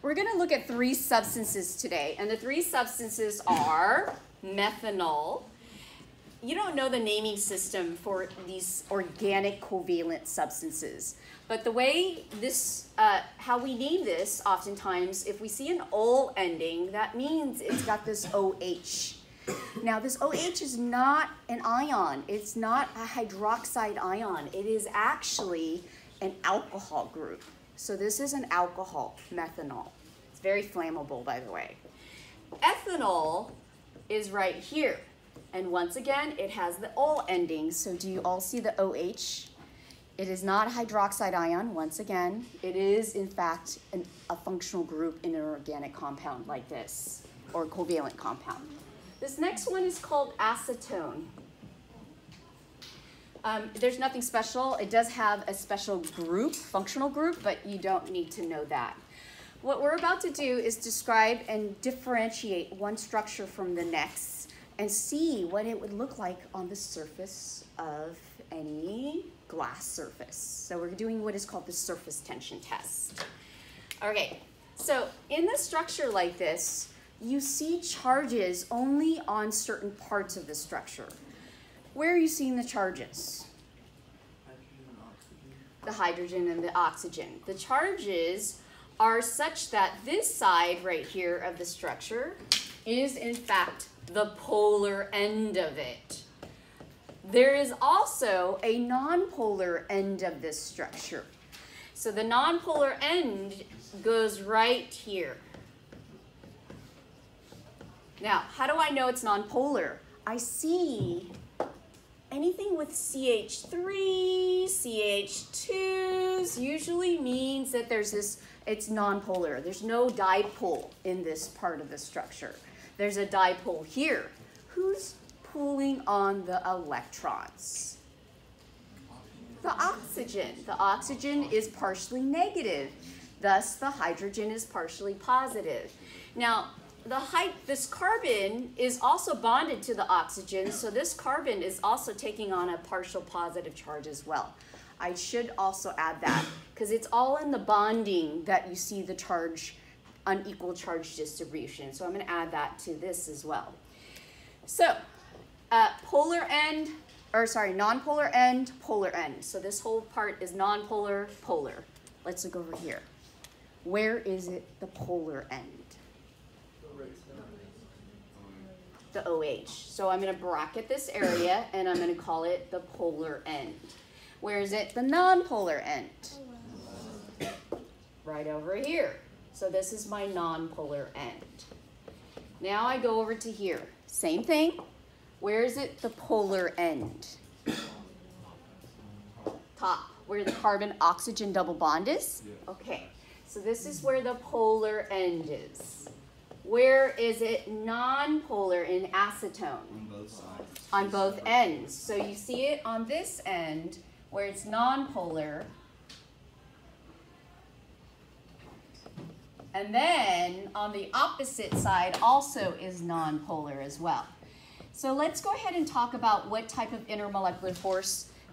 we're going to look at three substances today, and the three substances are methanol. You don't know the naming system for these organic covalent substances, but the way this, how we name this, oftentimes, if we see an ol ending, that means it's got this OH. Now, this OH is not an ion. It's not a hydroxide ion. It is actually an alcohol group. So this is an alcohol, methanol. It's very flammable, by the way. Ethanol is right here. And once again, it has the ol ending. So do you all see the OH? It is not a hydroxide ion, once again. It is, in fact, a functional group in an organic compound like this, or covalent compound. This next one is called acetone. There's nothing special. It does have a special group, functional group, but you don't need to know that. What we're about to do is describe and differentiate one structure from the next and see what it would look like on the surface of any glass surface. So we're doing what is called the surface tension test. Okay, so in a structure like this, you see charges only on certain parts of the structure. Where are you seeing the charges? The hydrogen and the oxygen. The charges are such that this side right here of the structure is in fact the polar end of it. There is also a nonpolar end of this structure. So the nonpolar end goes right here. Now, how do I know it's nonpolar? I see anything with CH3, CH2s usually means that there's this, it's nonpolar. There's no dipole in this part of the structure. There's a dipole here. Who's pulling on the electrons? The oxygen. The oxygen is partially negative. Thus, the hydrogen is partially positive. Now, this carbon is also bonded to the oxygen, so this carbon is also taking on a partial positive charge as well. I should also add that, because it's all in the bonding that you see the charge, unequal charge distribution. So I'm going to add that to this as well. So, nonpolar end, polar end. So this whole part is nonpolar, polar. Let's look over here. Where is it the polar end? The OH. So I'm going to bracket this area and I'm going to call it the polar end. Where is it the nonpolar end? Right over here. So this is my nonpolar end. Now I go over to here. Same thing. Where is it the polar end? Top, where the carbon-oxygen double bond is? Okay. So this is where the polar end is. Where is it nonpolar in acetone? On both sides. On both ends. So you see it on this end where it's nonpolar. And then on the opposite side also is nonpolar as well. So let's go ahead and talk about what type of intermolecular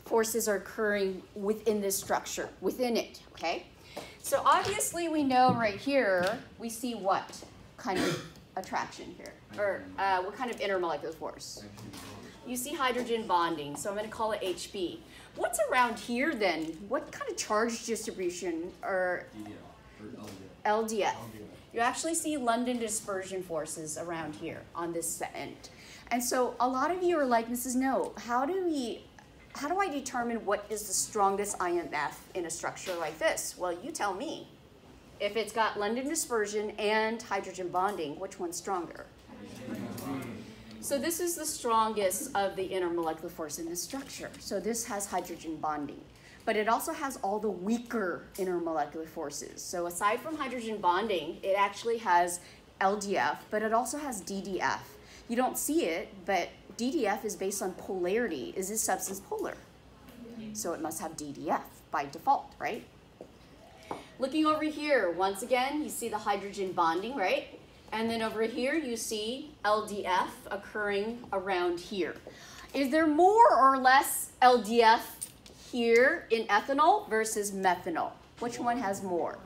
forces are occurring within this structure, within it, okay? So obviously we know right here, we see what kind of attraction here, or what kind of intermolecular force? You see hydrogen bonding, so I'm going to call it HB. What's around here then? What kind of charge distribution, or LDF? You actually see London dispersion forces around here on this end. And so a lot of you are like, Mrs. No, how do I determine what is the strongest IMF in a structure like this? Well, you tell me. If it's got London dispersion and hydrogen bonding, which one's stronger? So this is the strongest of the intermolecular force in this structure. So this has hydrogen bonding. But it also has all the weaker intermolecular forces. So aside from hydrogen bonding, it actually has LDF, but it also has DDF. You don't see it, but DDF is based on polarity. Is this substance polar? So it must have DDF by default, right? Looking over here, once again, you see the hydrogen bonding, right? And then over here, you see LDF occurring around here. Is there more or less LDF here in ethanol versus methanol? Which one has more?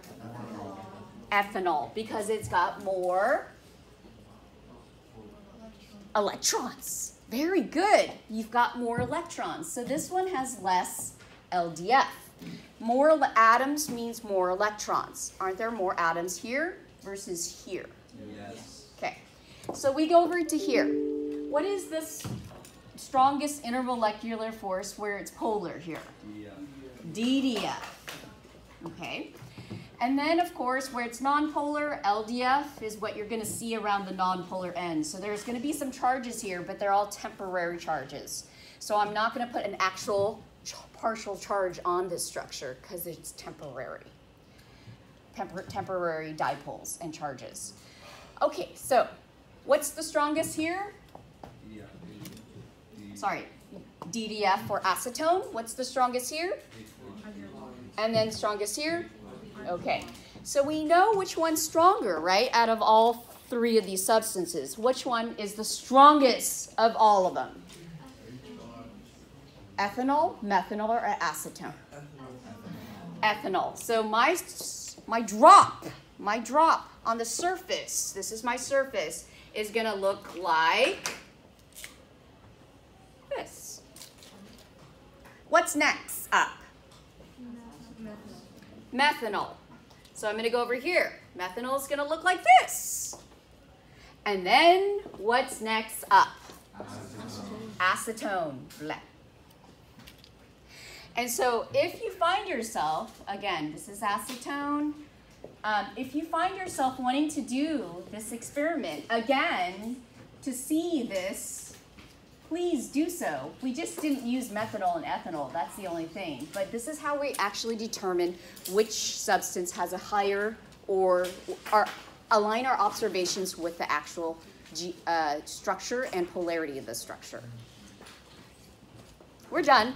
Ethanol, because it's got more electrons. Very good. You've got more electrons. So this one has less LDF. More atoms means more electrons. Aren't there more atoms here versus here? Yes. Okay. So we go over to here. What is this strongest intermolecular force where it's polar here? DDF. Okay. And then, of course, where it's nonpolar, LDF is what you're going to see around the nonpolar end. So there's going to be some charges here, but they're all temporary charges. So I'm not going to put an actual partial charge on this structure because it's temporary. Temporary dipoles and charges. Okay, so what's the strongest here? Sorry, DDF for acetone. What's the strongest here? And then strongest here? Okay, so we know which one's stronger, right? Out of all three of these substances, which one is the strongest of all of them? Ethanol, methanol, or acetone? Ethanol. So my drop on the surface, this is my surface, is going to look like this. What's next up? Methanol. So I'm going to go over here. Methanol is going to look like this. And then what's next up? Acetone. Black. And so if you find yourself, again, this is acetone. If you find yourself wanting to do this experiment again to see this, please do so. We just didn't use methanol and ethanol. That's the only thing. But this is how we actually determine which substance has a higher or align our observations with the actual structure and polarity of the structure. We're done.